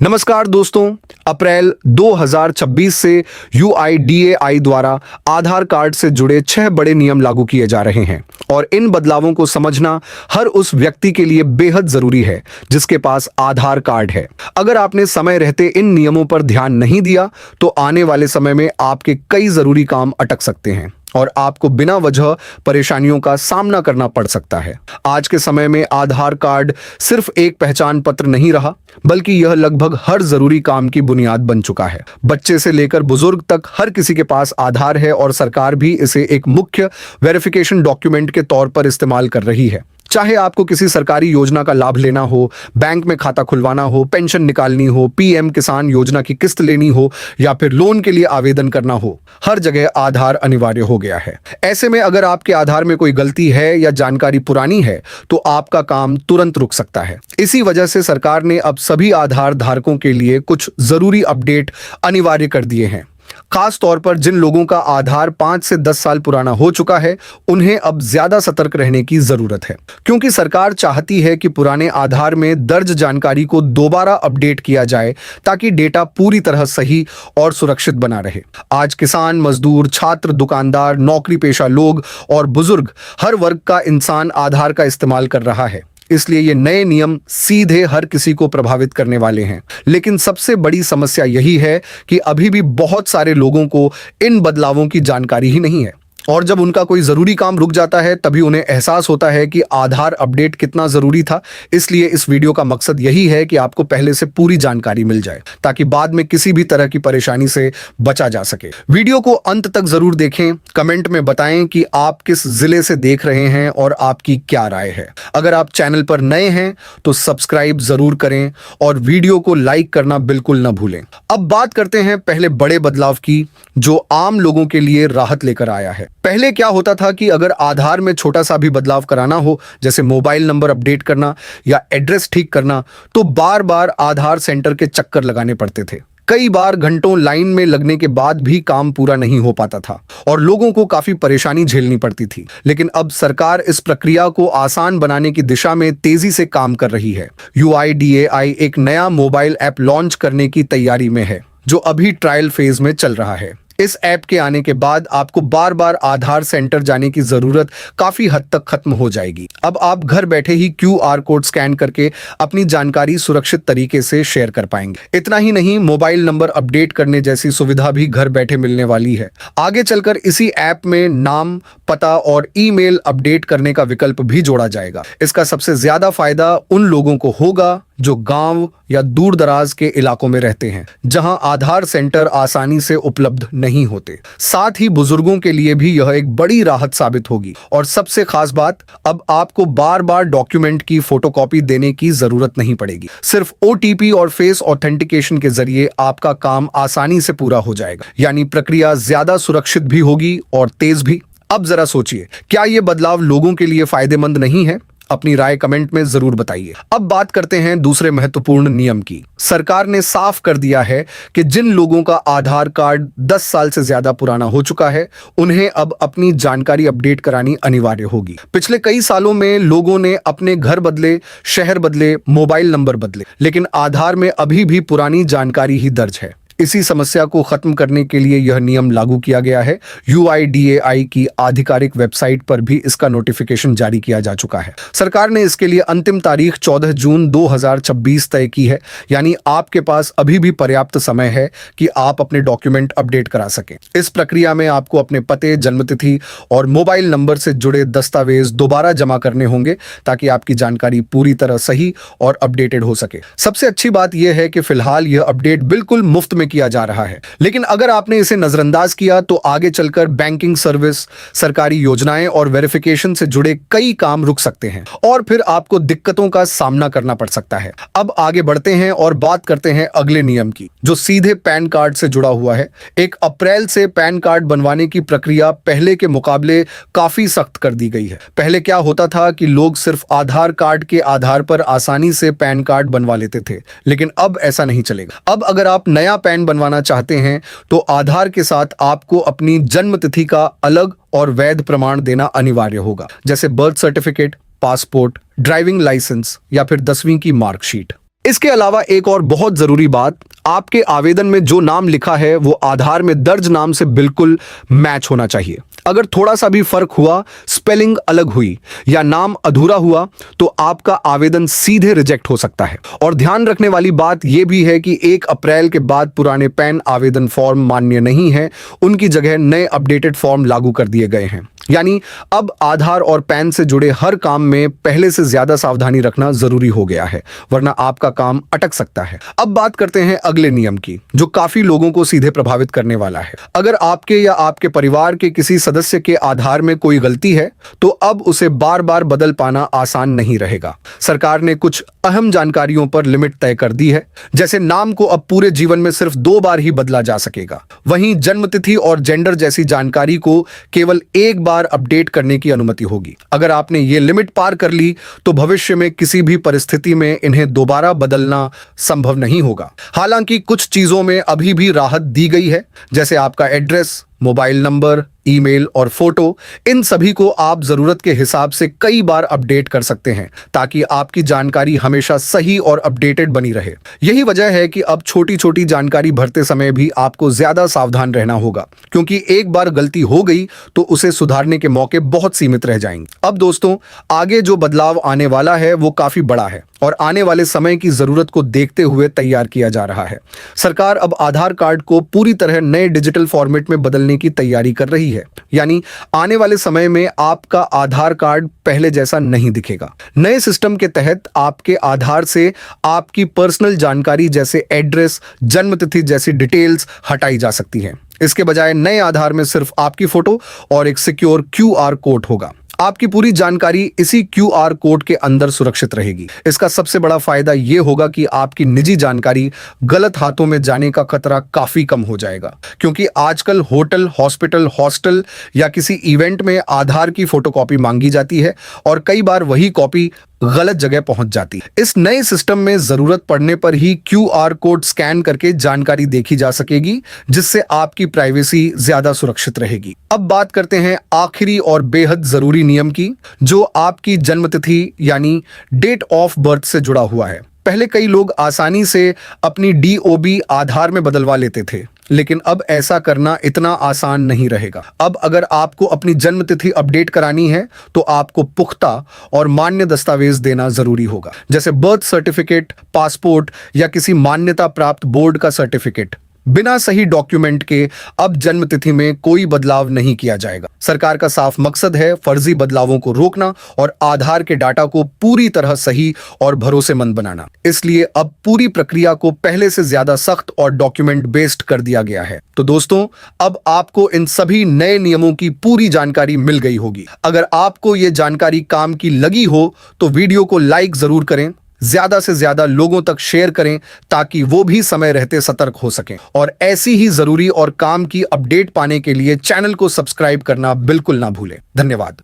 नमस्कार दोस्तों, अप्रैल 2026 से यूआईडीएआई द्वारा आधार कार्ड से जुड़े 6 बड़े नियम लागू किए जा रहे हैं और इन बदलावों को समझना हर उस व्यक्ति के लिए बेहद जरूरी है जिसके पास आधार कार्ड है। अगर आपने समय रहते इन नियमों पर ध्यान नहीं दिया तो आने वाले समय में आपके कई जरूरी काम अटक सकते हैं और आपको बिना वजह परेशानियों का सामना करना पड़ सकता है। आज के समय में आधार कार्ड सिर्फ एक पहचान पत्र नहीं रहा, बल्कि यह लगभग हर जरूरी काम की बुनियाद बन चुका है। बच्चे से लेकर बुजुर्ग तक हर किसी के पास आधार है और सरकार भी इसे एक मुख्य वेरिफिकेशन डॉक्यूमेंट के तौर पर इस्तेमाल कर रही है। चाहे आपको किसी सरकारी योजना का लाभ लेना हो, बैंक में खाता खुलवाना हो, पेंशन निकालनी हो, पीएम किसान योजना की किस्त लेनी हो या फिर लोन के लिए आवेदन करना हो, हर जगह आधार अनिवार्य हो गया है। ऐसे में अगर आपके आधार में कोई गलती है या जानकारी पुरानी है तो आपका काम तुरंत रुक सकता है। इसी वजह से सरकार ने अब सभी आधार धारकों के लिए कुछ जरूरी अपडेट अनिवार्य कर दिए हैं। खास तौर पर जिन लोगों का आधार 5 से 10 साल पुराना हो चुका है, उन्हें अब ज्यादा सतर्क रहने की जरूरत है, क्योंकि सरकार चाहती है कि पुराने आधार में दर्ज जानकारी को दोबारा अपडेट किया जाए ताकि डेटा पूरी तरह सही और सुरक्षित बना रहे। आज किसान, मजदूर, छात्र, दुकानदार, नौकरी पेशा लोग और बुजुर्ग, हर वर्ग का इंसान आधार का इस्तेमाल कर रहा है। इसलिए ये नए नियम सीधे हर किसी को प्रभावित करने वाले हैं। लेकिन सबसे बड़ी समस्या यही है कि अभी भी बहुत सारे लोगों को इन बदलावों की जानकारी ही नहीं है और जब उनका कोई जरूरी काम रुक जाता है तभी उन्हें एहसास होता है कि आधार अपडेट कितना जरूरी था। इसलिए इस वीडियो का मकसद यही है कि आपको पहले से पूरी जानकारी मिल जाए ताकि बाद में किसी भी तरह की परेशानी से बचा जा सके। वीडियो को अंत तक जरूर देखें। कमेंट में बताएं कि आप किस जिले से देख रहे हैं और आपकी क्या राय है। अगर आप चैनल पर नए हैं तो सब्सक्राइब जरूर करें और वीडियो को लाइक करना बिल्कुल न भूलें। अब बात करते हैं पहले बड़े बदलाव की जो आम लोगों के लिए राहत लेकर आया है। पहले क्या होता था कि अगर आधार में छोटा सा भी बदलाव कराना हो, जैसे मोबाइल नंबर अपडेट करना या एड्रेस ठीक करना, तो बार बार आधार सेंटर के चक्कर लगाने पड़ते थे। कई बार घंटों लाइन में लगने के बाद भी काम पूरा नहीं हो पाता था और लोगों को काफी परेशानी झेलनी पड़ती थी। लेकिन अब सरकार इस प्रक्रिया को आसान बनाने की दिशा में तेजी से काम कर रही है। यूआईडीएआई एक नया मोबाइल ऐप लॉन्च करने की तैयारी में है जो अभी ट्रायल फेज में चल रहा है। इस ऐप के आने के बाद आपको बार बार आधार सेंटर जाने की जरूरत काफी हद तक खत्म हो जाएगी। अब आप घर बैठे ही क्यूआर कोड स्कैन करके अपनी जानकारी सुरक्षित तरीके से शेयर कर पाएंगे। इतना ही नहीं, मोबाइल नंबर अपडेट करने जैसी सुविधा भी घर बैठे मिलने वाली है। आगे चलकर इसी ऐप में नाम, पता और ईमेल अपडेट करने का विकल्प भी जोड़ा जाएगा। इसका सबसे ज्यादा फायदा उन लोगों को होगा जो गांव या दूर दराज के इलाकों में रहते हैं, जहां आधार सेंटर आसानी से उपलब्ध नहीं होते। साथ ही बुजुर्गों के लिए भी यह एक बड़ी राहत साबित होगी। और सबसे खास बात, अब आपको बार बार डॉक्यूमेंट की फोटोकॉपी देने की जरूरत नहीं पड़ेगी। सिर्फ ओटीपी और फेस ऑथेंटिकेशन के जरिए आपका काम आसानी से पूरा हो जाएगा, यानी प्रक्रिया ज्यादा सुरक्षित भी होगी और तेज भी। अब जरा सोचिए, क्या यह बदलाव लोगों के लिए फायदेमंद नहीं है? अपनी राय कमेंट में जरूर बताइए। अब बात करते हैं दूसरे महत्वपूर्ण नियम की। सरकार ने साफ कर दिया है कि जिन लोगों का आधार कार्ड 10 साल से ज्यादा पुराना हो चुका है, उन्हें अब अपनी जानकारी अपडेट करानी अनिवार्य होगी। पिछले कई सालों में लोगों ने अपने घर बदले, शहर बदले, मोबाइल नंबर बदले, लेकिन आधार में अभी भी पुरानी जानकारी ही दर्ज है। इसी समस्या को खत्म करने के लिए यह नियम लागू किया गया है। यूआईडीएआई की आधिकारिक वेबसाइट पर भी इसका नोटिफिकेशन जारी किया जा चुका है। सरकार ने इसके लिए अंतिम तारीख 14 जून 2026 तय की है, यानी आपके पास अभी भी पर्याप्त समय है कि आप अपने डॉक्यूमेंट अपडेट करा सकें। इस प्रक्रिया में आपको अपने पते, जन्मतिथि और मोबाइल नंबर से जुड़े दस्तावेज दोबारा जमा करने होंगे ताकि आपकी जानकारी पूरी तरह सही और अपडेटेड हो सके। सबसे अच्छी बात यह है कि फिलहाल यह अपडेट बिल्कुल मुफ्त में किया जा रहा है, लेकिन अगर आपने इसे नजरअंदाज किया तो आगे चलकर बैंकिंग सर्विस, सरकारी योजनाएं और वेरिफिकेशन से जुड़े कई काम रुक सकते हैं और फिर आपको दिक्कतों का सामना करना पड़ सकता है। अब आगे बढ़ते हैं और बात करते हैं अगले नियम की, जो सीधे पैन कार्ड से जुड़ा हुआ है। 1 अप्रैल से पैन कार्ड बनवाने की प्रक्रिया पहले के मुकाबले काफी सख्त कर दी गई है। पहले क्या होता था कि लोग सिर्फ आधार कार्ड के आधार पर आसानी से पैन कार्ड बनवा लेते थे, लेकिन अब ऐसा नहीं चलेगा। अब अगर आप नया पैन बनवाना चाहते हैं तो आधार के साथ आपको अपनी जन्म तिथि का अलग और वैध प्रमाण देना अनिवार्य होगा, जैसे birth certificate, passport, driving licence या फिर 10वीं की मार्कशीट। इसके अलावा एक और बहुत जरूरी बात, आपके आवेदन में जो नाम लिखा है वो आधार में दर्ज नाम से बिल्कुल मैच होना चाहिए। अगर थोड़ा सा भी फर्क हुआ, स्पेलिंग अलग हुई या नाम अधूरा हुआ तो आपका आवेदन सीधे रिजेक्ट हो सकता है। और ध्यान रखने वाली बात यह भी है कि 1 अप्रैल के बाद पुराने पैन आवेदन फॉर्म मान्य नहीं है, उनकी जगह नए अपडेटेड फॉर्म लागू कर दिए गए हैं। यानी अब आधार और पैन से जुड़े हर काम में पहले से ज्यादा सावधानी रखना जरूरी हो गया है, वरना आपका काम अटक सकता है। अब बात करते हैं अगले नियम की, जो काफी लोगों को सीधे प्रभावित करने वाला है। अगर आपके या आपके परिवार के किसी सदस्य के आधार में कोई गलती है तो अब उसे बार बार बदल पाना आसान नहीं रहेगा। सरकार ने कुछ अहम जानकारियों पर लिमिट तय कर दी है, जैसे नाम को अब पूरे जीवन में सिर्फ 2 बार ही बदला जा सकेगा। वहीं जन्मतिथि और जेंडर जैसी जानकारी को केवल 1 बार अपडेट करने की अनुमति होगी। अगर आपने ये लिमिट पार कर ली तो भविष्य में किसी भी परिस्थिति में इन्हें दोबारा बदलना संभव नहीं होगा। हालांकि कुछ चीजों में अभी भी राहत दी गई है, जैसे आपका एड्रेस, मोबाइल नंबर, ईमेल और फोटो, इन सभी को आप जरूरत के हिसाब से कई बार अपडेट कर सकते हैं ताकि आपकी जानकारी हमेशा सही और अपडेटेड बनी रहे। यही वजह है कि अब छोटी छोटी जानकारी भरते समय भी आपको ज्यादा सावधान रहना होगा, क्योंकि एक बार गलती हो गई तो उसे सुधारने के मौके बहुत सीमित रह जाएंगे। अब दोस्तों, आगे जो बदलाव आने वाला है वो काफी बड़ा है और आने वाले समय की जरूरत को देखते हुए तैयार किया जा रहा है। सरकार अब आधार कार्ड को पूरी तरह नए डिजिटल फॉर्मेट में बदलने की तैयारी कर रही है। यानी आने वाले समय में आपका आधार कार्ड पहले जैसा नहीं दिखेगा। नए सिस्टम के तहत आपके आधार से आपकी पर्सनल जानकारी जैसे एड्रेस, जन्मतिथि जैसी डिटेल्स हटाई जा सकती है। इसके बजाय नए आधार में सिर्फ आपकी फोटो और एक सिक्योर QR कोड होगा। आपकी पूरी जानकारी इसी QR कोड के अंदर सुरक्षित रहेगी। इसका सबसे बड़ा फायदा यह होगा कि आपकी निजी जानकारी गलत हाथों में जाने का खतरा काफी कम हो जाएगा, क्योंकि आजकल होटल, हॉस्पिटल, हॉस्टल या किसी इवेंट में आधार की फोटोकॉपी मांगी जाती है और कई बार वही कॉपी गलत जगह पहुंच जाती है। इस नए सिस्टम में जरूरत पड़ने पर ही QR कोड स्कैन करके जानकारी देखी जा सकेगी, जिससे आपकी प्राइवेसी ज्यादा सुरक्षित रहेगी। अब बात करते हैं आखिरी और बेहद जरूरी नियम की, जो आपकी जन्मतिथि यानी डेट ऑफ बर्थ से जुड़ा हुआ है। पहले कई लोग आसानी से अपनी DOB आधार में बदलवा लेते थे, लेकिन अब ऐसा करना इतना आसान नहीं रहेगा। अब अगर आपको अपनी जन्मतिथि अपडेट करानी है तो आपको पुख्ता और मान्य दस्तावेज देना जरूरी होगा, जैसे बर्थ सर्टिफिकेट, पासपोर्ट या किसी मान्यता प्राप्त बोर्ड का सर्टिफिकेट। बिना सही डॉक्यूमेंट के अब जन्मतिथि में कोई बदलाव नहीं किया जाएगा। सरकार का साफ मकसद है फर्जी बदलावों को रोकना और आधार के डाटा को पूरी तरह सही और भरोसेमंद बनाना। इसलिए अब पूरी प्रक्रिया को पहले से ज्यादा सख्त और डॉक्यूमेंट बेस्ड कर दिया गया है। तो दोस्तों, अब आपको इन सभी नए नियमों की पूरी जानकारी मिल गई होगी। अगर आपको ये जानकारी काम की लगी हो तो वीडियो को लाइक जरूर करें, ज्यादा से ज्यादा लोगों तक शेयर करें ताकि वो भी समय रहते सतर्क हो सकें। और ऐसी ही जरूरी और काम की अपडेट पाने के लिए चैनल को सब्सक्राइब करना बिल्कुल ना भूलें। धन्यवाद।